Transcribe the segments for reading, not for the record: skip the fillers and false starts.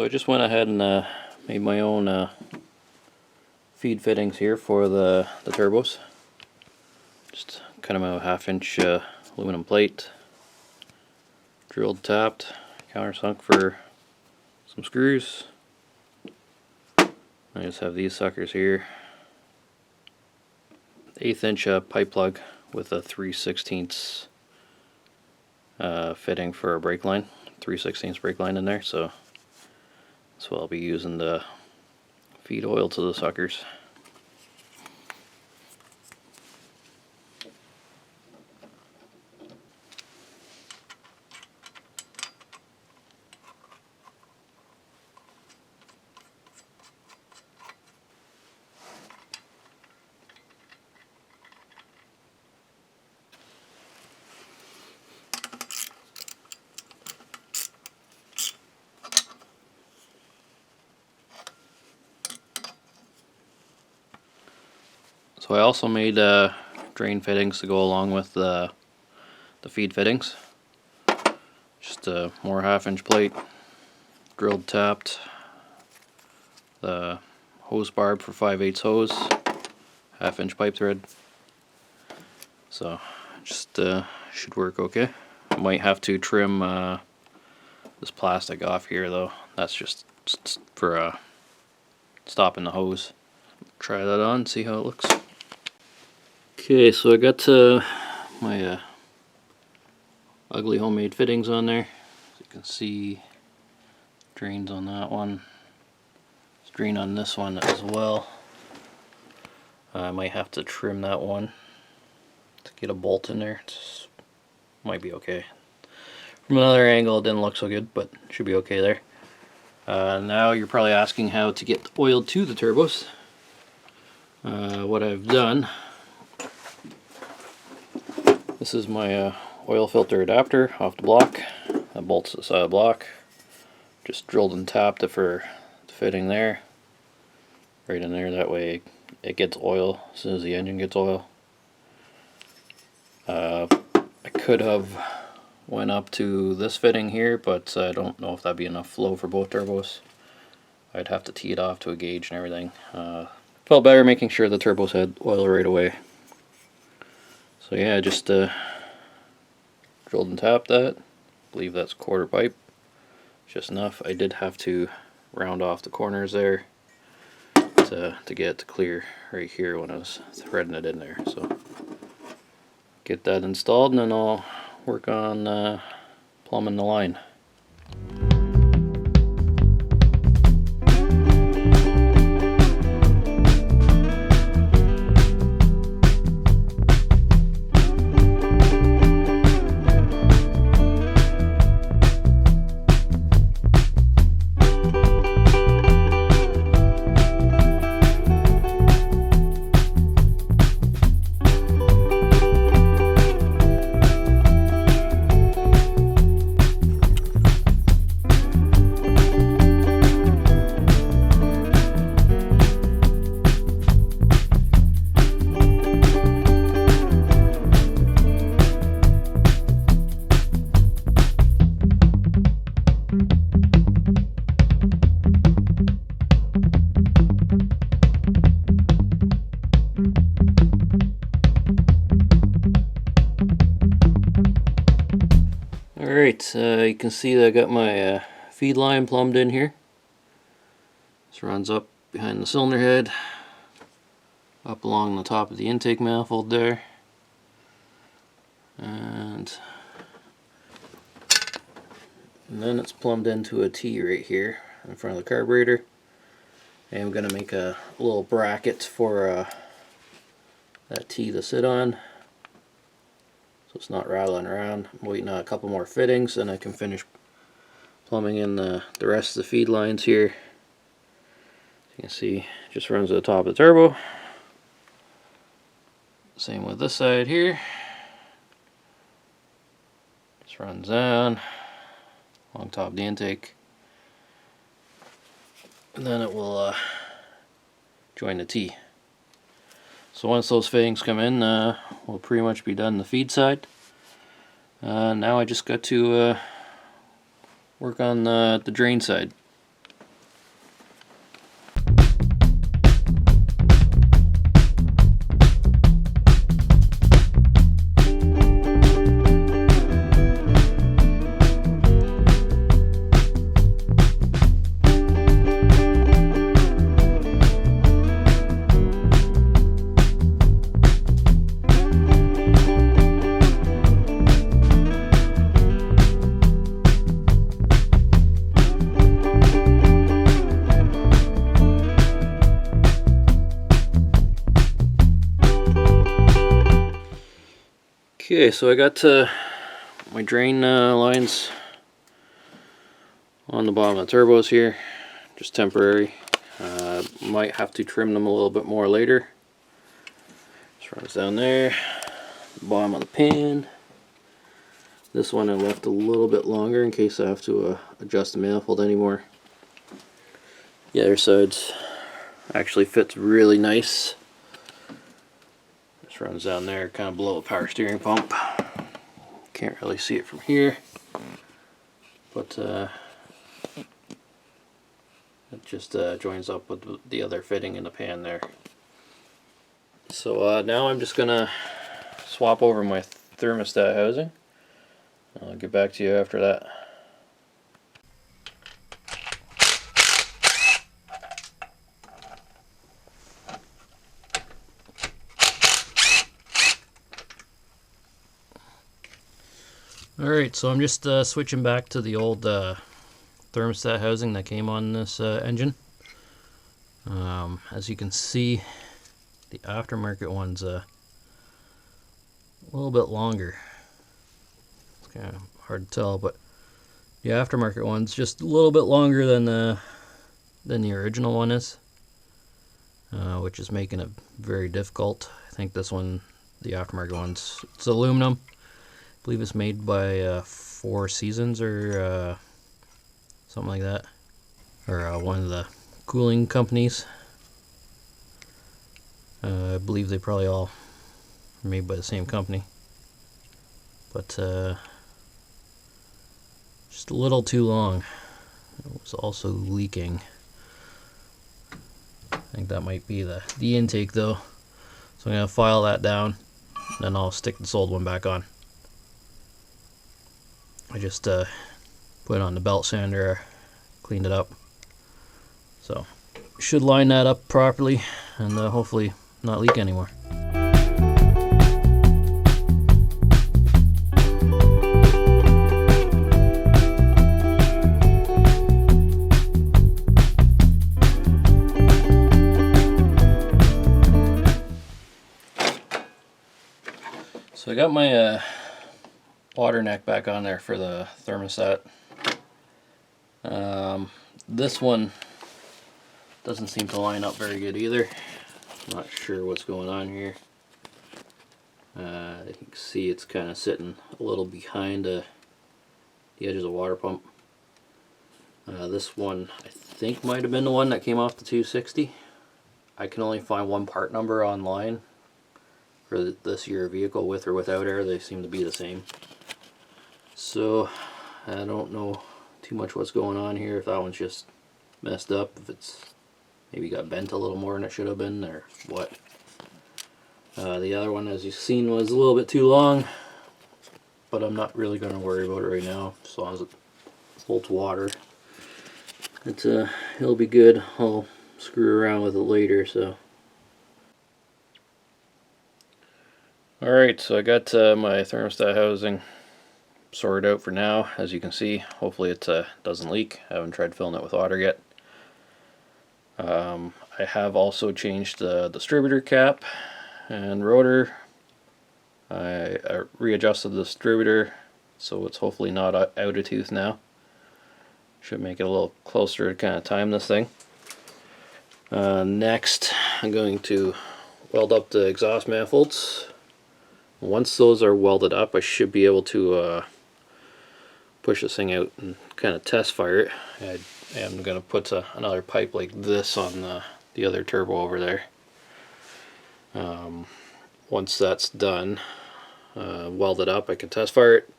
So I just went ahead and made my own feed fittings here for the turbos. Just cut them out 1/2 inch aluminum plate, drilled, tapped, countersunk for some screws. I just have these suckers here. 1/8 inch pipe plug with a 3/16 fitting for a brake line, 3/16 brake line in there, so that's what I'll be using to feed oil to the suckers. So I also made drain fittings to go along with the feed fittings. Just a more 1/2 inch plate, drilled, tapped, the hose barb for 5/8 hose, 1/2 inch pipe thread. So just should work okay. I might have to trim this plastic off here though. That's just for stopping the hose. Try that on, see how it looks. Okay, so I got my ugly homemade fittings on there. As you can see, drains on that one. There's drain on this one as well. I might have to trim that one to get a bolt in there. It might be okay. From another angle it didn't look so good, but should be okay there. Now you're probably asking how to get oil to the turbos. What I've done, this is my oil filter adapter off the block that bolts to the side of the block. Just drilled and tapped it for the fitting there, right in there. That way it gets oil as soon as the engine gets oil. I could have went up to this fitting here, but I don't know if that'd be enough flow for both turbos. I'd have to tee it off to a gauge and everything. Felt better making sure the turbos had oil right away. So yeah, just drilled and tapped that. I believe that's 1/4 pipe. Just enough. I did have to round off the corners there to get it to clear right here when I was threading it in there. So get that installed and then I'll work on plumbing the line. Alright, you can see that I got my feed line plumbed in here. This runs up behind the cylinder head, up along the top of the intake manifold there, and then it's plumbed into a T right here in front of the carburetor. And I'm going to make a little bracket for that T to sit on, so it's not rattling around. I'm waiting on a couple more fittings and I can finish plumbing in the rest of the feed lines here. You can see it just runs to the top of the turbo. Same with this side here. Just runs down along top of the intake. And then it will join the T. So once those fittings come in, we'll pretty much be done the feed side. Now I just got to work on the drain side. Okay, so I got my drain lines on the bottom of the turbos here, just temporary. Might have to trim them a little bit more later. Just runs down there, bottom of the pan. This one I left a little bit longer in case I have to adjust the manifold anymore. The other side's actually fits really nice. Just runs down there, kind of below the power steering pump. Can't really see it from here, but it just joins up with the other fitting in the pan there. So now I'm just gonna swap over my thermostat housing. I'll get back to you after that. Alright, so I'm just switching back to the old thermostat housing that came on this engine. As you can see, the aftermarket one's a little bit longer. It's kind of hard to tell, but the aftermarket one's just a little bit longer than the original one is, which is making it very difficult. I think this one, the aftermarket one's, it's aluminum. I believe it's made by Four Seasons or something like that, or one of the cooling companies. I believe they probably all are made by the same company, but just a little too long. It was also leaking. I think that might be the intake though, so I'm going to file that down, then I'll stick this old one back on. I just put it on the belt sander, cleaned it up, so should line that up properly and hopefully not leak anymore. So I got my water neck back on there for the thermostat. This one doesn't seem to line up very good either. Not sure what's going on here. You can see it's kind of sitting a little behind the edge of the water pump. This one I think might have been the one that came off the 260. I can only find one part number online for this year vehicle, with or without air. They seem to be the same. So I don't know too much what's going on here, if that one's just messed up, if it's maybe got bent a little more than it should have been, or what. The other one, as you've seen, was a little bit too long, but I'm not really going to worry about it right now, as long as it holds water. It'll be good. I'll screw around with it later. So alright, so I got my thermostat housing sorted out for now. As you can see, hopefully it doesn't leak. I haven't tried filling it with water yet. I have also changed the distributor cap and rotor. I readjusted the distributor so it's hopefully not out of tooth now. Should make it a little closer to kind of time this thing. Next, I'm going to weld up the exhaust manifolds. Once those are welded up, I should be able to push this thing out and kind of test fire it. I am going to put another pipe like this on the other turbo over there. Once that's done, welded up, I can test fire it.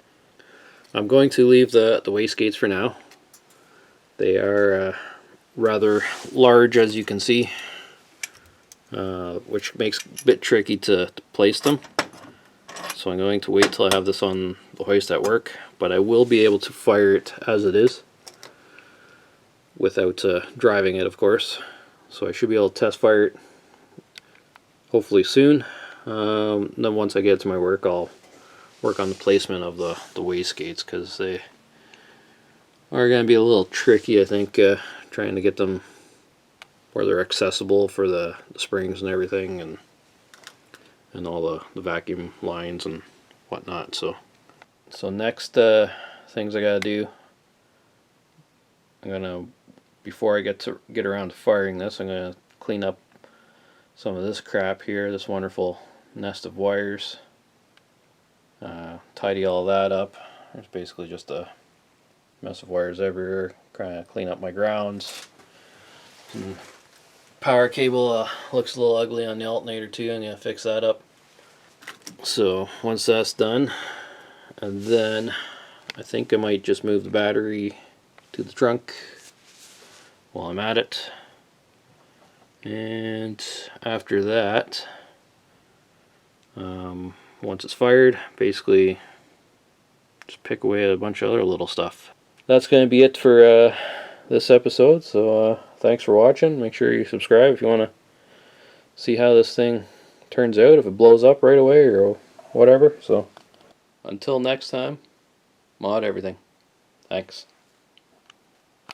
I'm going to leave the wastegates for now. They are rather large, as you can see, which makes it a bit tricky to place them. So I'm going to wait till I have this on the hoist at work, but I will be able to fire it as it is without driving it, of course. So I should be able to test fire it hopefully soon. Then once I get to my work, I'll work on the placement of the wastegates, because they are going to be a little tricky, I think, trying to get them where they're accessible for the springs and everything, and all the vacuum lines and whatnot. So next things I gotta do, I'm gonna, before I get around to firing this, I'm gonna clean up some of this crap here, this wonderful nest of wires. Tidy all that up. There's basically just a mess of wires everywhere. Kind of clean up my grounds. And power cable looks a little ugly on the alternator too. I'm gonna fix that up. So once that's done, and then I think I might just move the battery to the trunk while I'm at it. And after that, once it's fired, basically just pick away at a bunch of other little stuff. That's going to be it for this episode. So thanks for watching. Make sure you subscribe if you want to see how this thing turns out, if it blows up right away or whatever. So until next time, mod everything. Thanks.